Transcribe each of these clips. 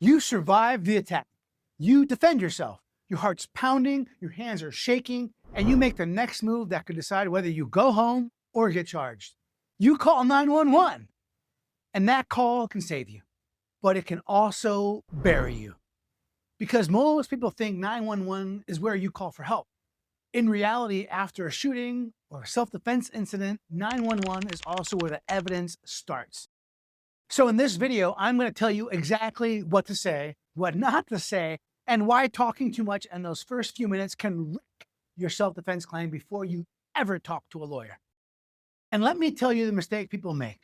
You survive the attack. You defend yourself. Your heart's pounding, your hands are shaking, and you make the next move that could decide whether you go home or get charged. You call 911, and that call can save you, but it can also bury you. Because most people think 911 is where you call for help. In reality, after a shooting or a self-defense incident, 911 is also where the evidence starts. So in this video, I'm going to tell you exactly what to say, what not to say, and why talking too much in those first few minutes can wreck your self-defense claim before you ever talk to a lawyer. And let me tell you the mistake people make.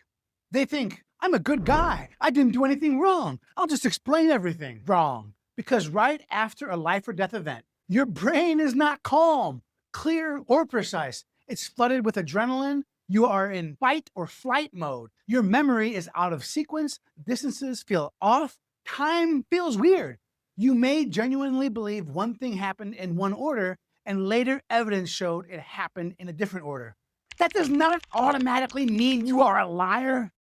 They think, I'm a good guy. I didn't do anything wrong. I'll just explain everything. Wrong. Because right after a life or death event, your brain is not calm, clear, or precise. It's flooded with adrenaline. You are in fight or flight mode. Your memory is out of sequence. Distances feel off. Time feels weird. You may genuinely believe one thing happened in one order, and later evidence showed it happened in a different order. That does not automatically mean you are a liar.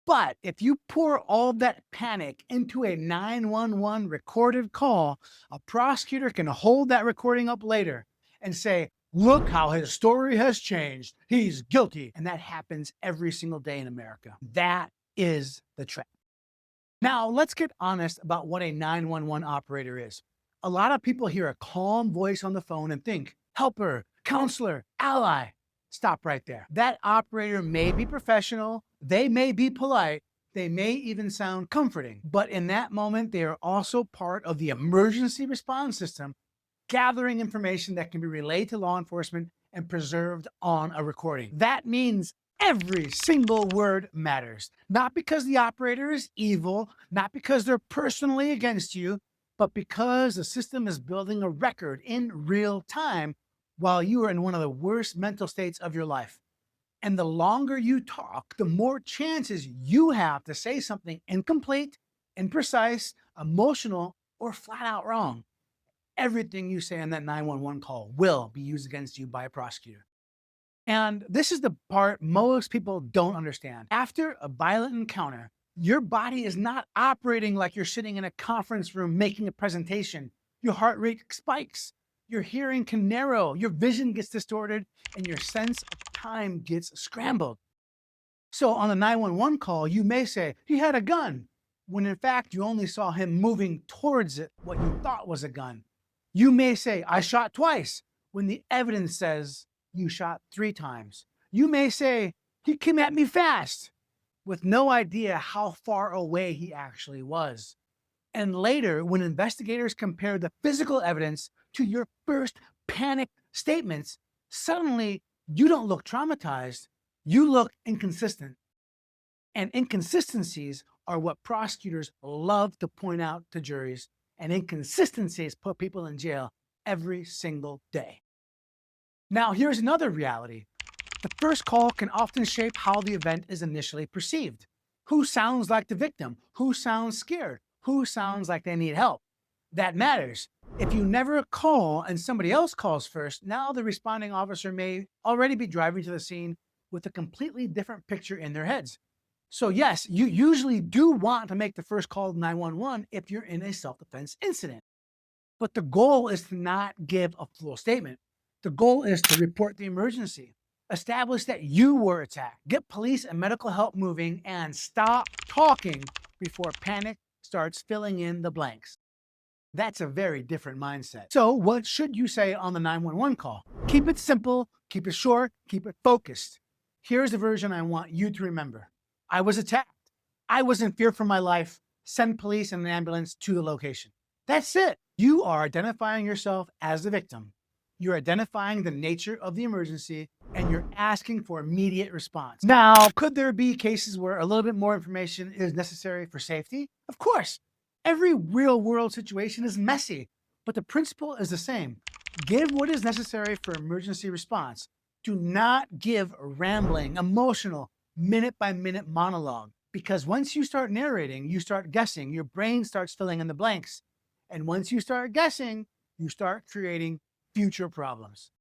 But if you pour all that panic into a 911 recorded call, a prosecutor can hold that recording up later and say, look how his story has changed. He's guilty. And that happens every single day in America. That is the trap. Now, let's get honest about what a 911 operator is. A lot of people hear a calm voice on the phone and think, helper, counselor, ally. Stop right there. That operator may be professional, they may be polite, they may even sound comforting, but in that moment, they are also part of the emergency response system, gathering information that can be relayed to law enforcement and preserved on a recording. That means every single word matters, not because the operator is evil, not because they're personally against you, but because the system is building a record in real time while you are in one of the worst mental states of your life. And the longer you talk, the more chances you have to say something incomplete, imprecise, emotional, or flat out wrong. Everything you say on that 911 call will be used against you by a prosecutor. And this is the part most people don't understand. After a violent encounter, your body is not operating like you're sitting in a conference room making a presentation. Your heart rate spikes. Your hearing can narrow, your vision gets distorted, and your sense of time gets scrambled. So on the 911 call, you may say, he had a gun, when in fact you only saw him moving towards it, what you thought was a gun. You may say, I shot twice, when the evidence says you shot 3 times. You may say, he came at me fast, with no idea how far away he actually was. And later, when investigators compare the physical evidence to your first panicked statements, suddenly you don't look traumatized, you look inconsistent. And inconsistencies are what prosecutors love to point out to juries, and inconsistencies put people in jail every single day. Now, here's another reality. The first call can often shape how the event is initially perceived. Who sounds like the victim? Who sounds scared? Who sounds like they need help? That matters. If you never call and somebody else calls first, now the responding officer may already be driving to the scene with a completely different picture in their heads. So yes, you usually do want to make the first call to 911 if you're in a self-defense incident. But the goal is to not give a full statement. The goal is to report the emergency, establish that you were attacked, get police and medical help moving, and stop talking before panic starts filling in the blanks. That's a very different mindset. So what should you say on the 911 call? Keep it simple, keep it short, keep it focused. Here's the version I want you to remember. I was attacked. I was in fear for my life. Send police and an ambulance to the location. That's it. You are identifying yourself as the victim. You're identifying the nature of the emergency, and you're asking for immediate response. Now, could there be cases where a little bit more information is necessary for safety? Of course. Every real-world situation is messy, but the principle is the same. Give what is necessary for emergency response. Do not give a rambling, emotional, minute-by-minute monologue, because once you start narrating, you start guessing. Your brain starts filling in the blanks. And once you start guessing, you start creating future problems.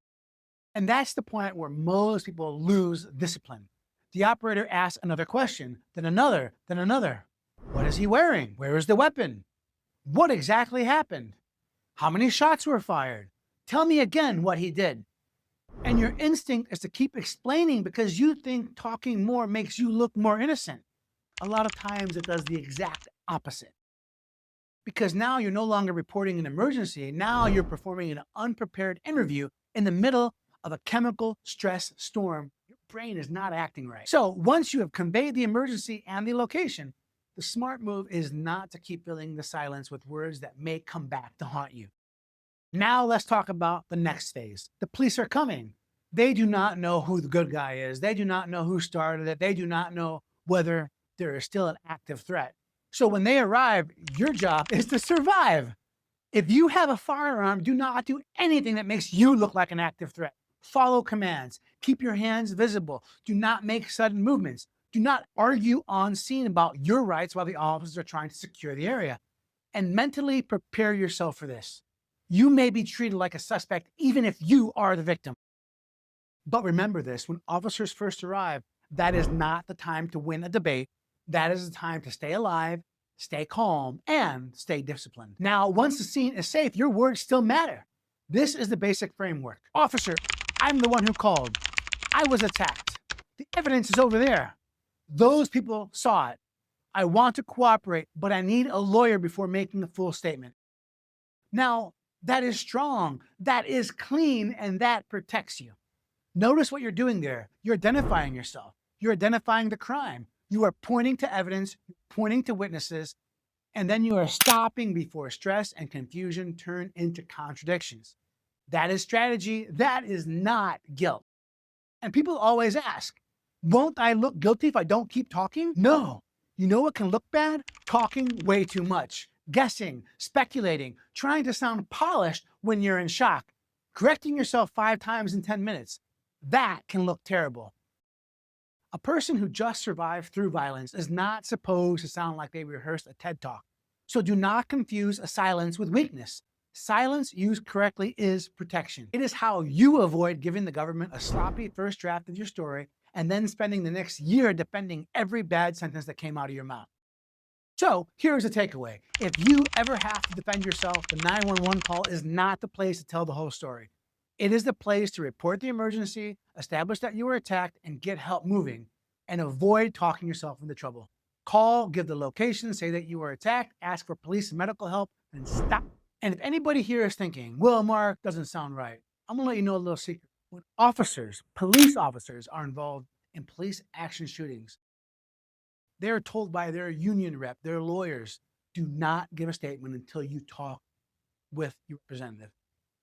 And that's the point where most people lose discipline. The operator asks another question, then another, then another. What is he wearing? Where is the weapon? What exactly happened? How many shots were fired? Tell me again what he did. And your instinct is to keep explaining because you think talking more makes you look more innocent. A lot of times it does the exact opposite. Because now you're no longer reporting an emergency. Now you're performing an unprepared interview in the middle of a chemical stress storm. Your brain is not acting right. So once you have conveyed the emergency and the location, the smart move is not to keep filling the silence with words that may come back to haunt you. Now let's talk about the next phase. The police are coming. They do not know who the good guy is. They do not know who started it. They do not know whether there is still an active threat. So when they arrive, your job is to survive. If you have a firearm, do not do anything that makes you look like an active threat. Follow commands. Keep your hands visible. Do not make sudden movements. Do not argue on scene about your rights while the officers are trying to secure the area. And mentally prepare yourself for this. You may be treated like a suspect even if you are the victim. But remember this, when officers first arrive, that is not the time to win a debate. That is the time to stay alive, stay calm, and stay disciplined. Now, once the scene is safe, your words still matter. This is the basic framework. Officer, I'm the one who called. I was attacked. The evidence is over there. Those people saw it. I want to cooperate, but I need a lawyer before making a full statement. Now, that is strong, that is clean, and that protects you. Notice what you're doing there. You're identifying yourself. You're identifying the crime. You are pointing to evidence, pointing to witnesses, and then you are stopping before stress and confusion turn into contradictions. That is strategy. That is not guilt. And people always ask, won't I look guilty if I don't keep talking? No. You know what can look bad? Talking way too much, guessing, speculating, trying to sound polished when you're in shock, correcting yourself 5 times in 10 minutes. That can look terrible. A person who just survived through violence is not supposed to sound like they rehearsed a TED Talk. So do not confuse a silence with weakness. Silence used correctly is protection. It is how you avoid giving the government a sloppy first draft of your story and then spending the next year defending every bad sentence that came out of your mouth. So here's a takeaway. If you ever have to defend yourself, the 911 call is not the place to tell the whole story. It is the place to report the emergency, establish that you were attacked, and get help moving, and avoid talking yourself into trouble. Call, give the location, say that you were attacked, ask for police and medical help, and stop. And if anybody here is thinking, well, Mark, doesn't sound right, I'm gonna let you know a little secret. When officers, police officers, are involved in police action shootings, they're told by their union rep, their lawyers, do not give a statement until you talk with your representative.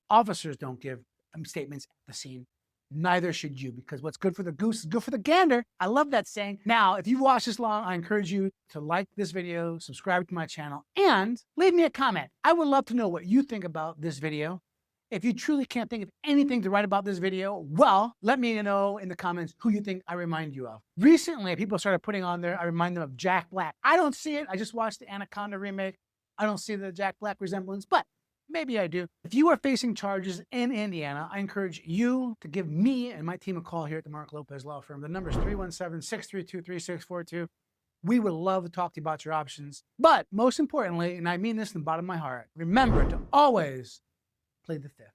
Officers don't give statements at the scene. Neither should you, because what's good for the goose is good for the gander. I love that saying. Now, if you've watched this long, I encourage you to like this video, subscribe to my channel, and leave me a comment. I would love to know what you think about this video. If you truly can't think of anything to write about this video, well, let me know in the comments who you think I remind you of. Recently, people started putting on there, I remind them of Jack Black. I don't see it. I just watched the Anaconda remake. I don't see the Jack Black resemblance, but maybe I do. If you are facing charges in Indiana, I encourage you to give me and my team a call here at the Marc Lopez Law Firm. The number is 317-632-3642. We would love to talk to you about your options. But most importantly, and I mean this in the bottom of my heart, remember to always play the fifth.